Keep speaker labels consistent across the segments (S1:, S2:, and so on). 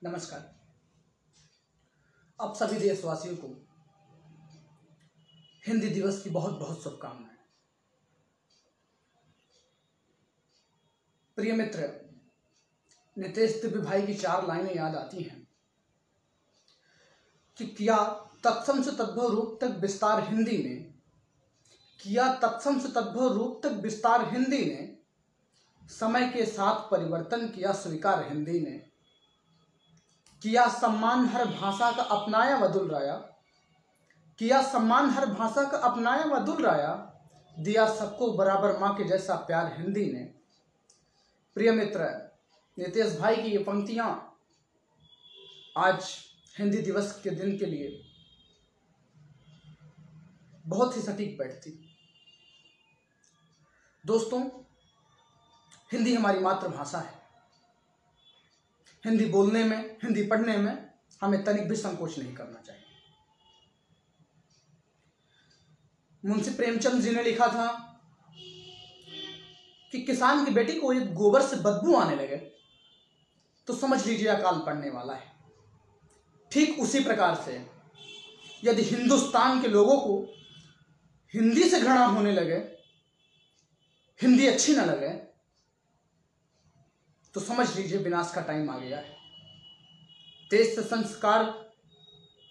S1: नमस्कार। आप सभी देशवासियों को हिंदी दिवस की बहुत बहुत शुभकामनाएं। प्रिय मित्र, नितेश तिब्बी भाई की 4 लाइनें याद आती हैं कि किया तत्सम से तद्भव रूप तक विस्तार हिंदी ने, किया तत्सम से तद्भव रूप तक विस्तार हिंदी ने, समय के साथ परिवर्तन किया स्वीकार हिंदी ने, किया सम्मान हर भाषा का अपनाया व दुलराया, किया सम्मान हर भाषा का अपनाया व दुलराया, दिया सबको बराबर माँ के जैसा प्यार हिंदी ने। प्रिय मित्र, नितेश भाई की ये पंक्तियां आज हिंदी दिवस के दिन के लिए बहुत ही सटीक बैठती। दोस्तों, हिंदी हमारी मातृभाषा है। हिंदी बोलने में, हिंदी पढ़ने में हमें तनिक भी संकोच नहीं करना चाहिए। मुंशी प्रेमचंद जी ने लिखा था कि किसान की बेटी को यदि गोबर से बदबू आने लगे तो समझ लीजिए अकाल पड़ने वाला है। ठीक उसी प्रकार से यदि हिंदुस्तान के लोगों को हिंदी से घृणा होने लगे, हिंदी अच्छी न लगे, तो समझ लीजिए विनाश का टाइम आ गया है। देश से संस्कार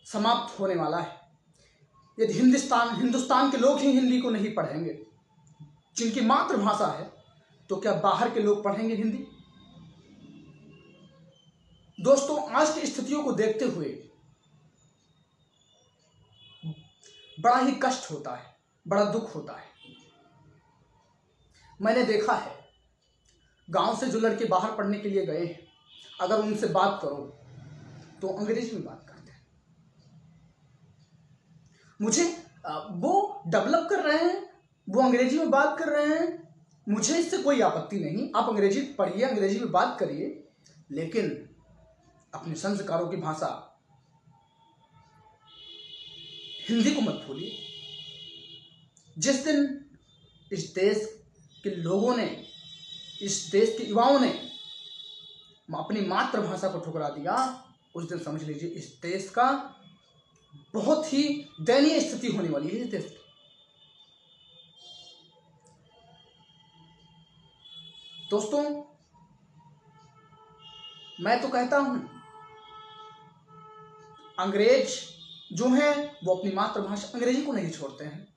S1: समाप्त होने वाला है। यदि हिंदुस्तान के लोग ही हिंदी को नहीं पढ़ेंगे, जिनकी मातृभाषा है, तो क्या बाहर के लोग पढ़ेंगे हिंदी? दोस्तों, आज की स्थितियों को देखते हुए बड़ा ही कष्ट होता है, बड़ा दुख होता है। मैंने देखा है, गांव से जो लड़के बाहर पढ़ने के लिए गए हैं, अगर उनसे बात करो तो अंग्रेजी में बात करते हैं। मुझे वो डेवलप कर रहे हैं, वो अंग्रेजी में बात कर रहे हैं, मुझे इससे कोई आपत्ति नहीं। आप अंग्रेजी पढ़िए, अंग्रेजी में बात करिए, लेकिन अपने संस्कारों की भाषा हिंदी को मत भूलिए। जिस दिन इस देश के लोगों ने, इस देश के युवाओं ने अपनी मातृभाषा को ठुकरा दिया, उस दिन समझ लीजिए इस देश का बहुत ही दयनीय स्थिति होने वाली है। इस देश की दोस्तों, मैं तो कहता हूं, अंग्रेज जो हैं वो अपनी मातृभाषा अंग्रेजी को नहीं छोड़ते हैं,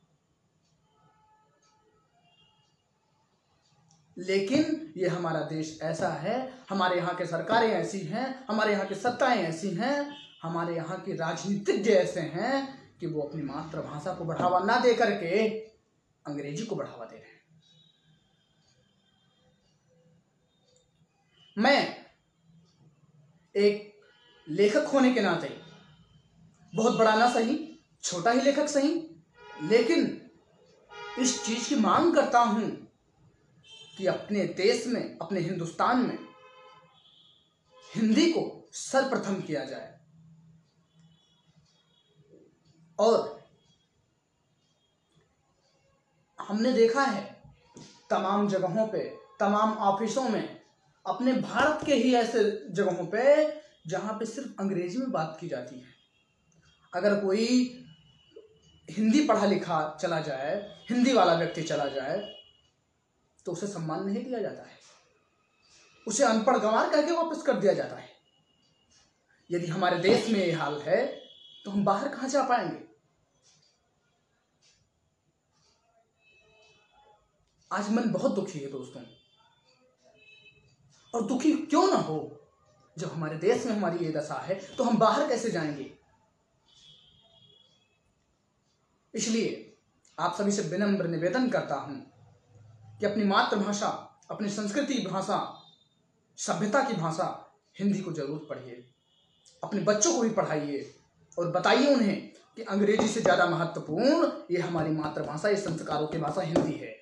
S1: लेकिन ये हमारा देश ऐसा है, हमारे यहाँ के सरकारें ऐसी हैं, हमारे यहाँ की सत्ताएं ऐसी हैं, हमारे यहाँ के राजनीतिज्ञ ऐसे हैं कि वो अपनी मातृभाषा को बढ़ावा ना दे करके अंग्रेजी को बढ़ावा दे रहे हैं। मैं एक लेखक होने के नाते, बहुत बड़ा ना सही, छोटा ही लेखक सही, लेकिन इस चीज की मांग करता हूं कि अपने देश में, अपने हिंदुस्तान में हिंदी को सर्वप्रथम किया जाए। और हमने देखा है तमाम जगहों पे, तमाम ऑफिसों में, अपने भारत के ही ऐसे जगहों पे जहां पे सिर्फ अंग्रेजी में बात की जाती है। अगर कोई हिंदी पढ़ा लिखा चला जाए, हिंदी वाला व्यक्ति चला जाए, तो उसे सम्मान नहीं दिया जाता है, उसे अनपढ़ गंवार कह के वापस कर दिया जाता है। यदि हमारे देश में ये हाल है तो हम बाहर कहां जा पाएंगे? आज मन बहुत दुखी है दोस्तों, और दुखी क्यों ना हो, जब हमारे देश में हमारी ये दशा है तो हम बाहर कैसे जाएंगे? इसलिए आप सभी से विनम्र निवेदन करता हूं कि अपनी मातृभाषा, अपनी संस्कृति भाषा, सभ्यता की भाषा हिंदी को जरूर पढ़िए, अपने बच्चों को भी पढ़ाइए और बताइए उन्हें कि अंग्रेजी से ज्यादा महत्वपूर्ण ये हमारी मातृभाषा, ये संस्कारों की भाषा हिंदी है।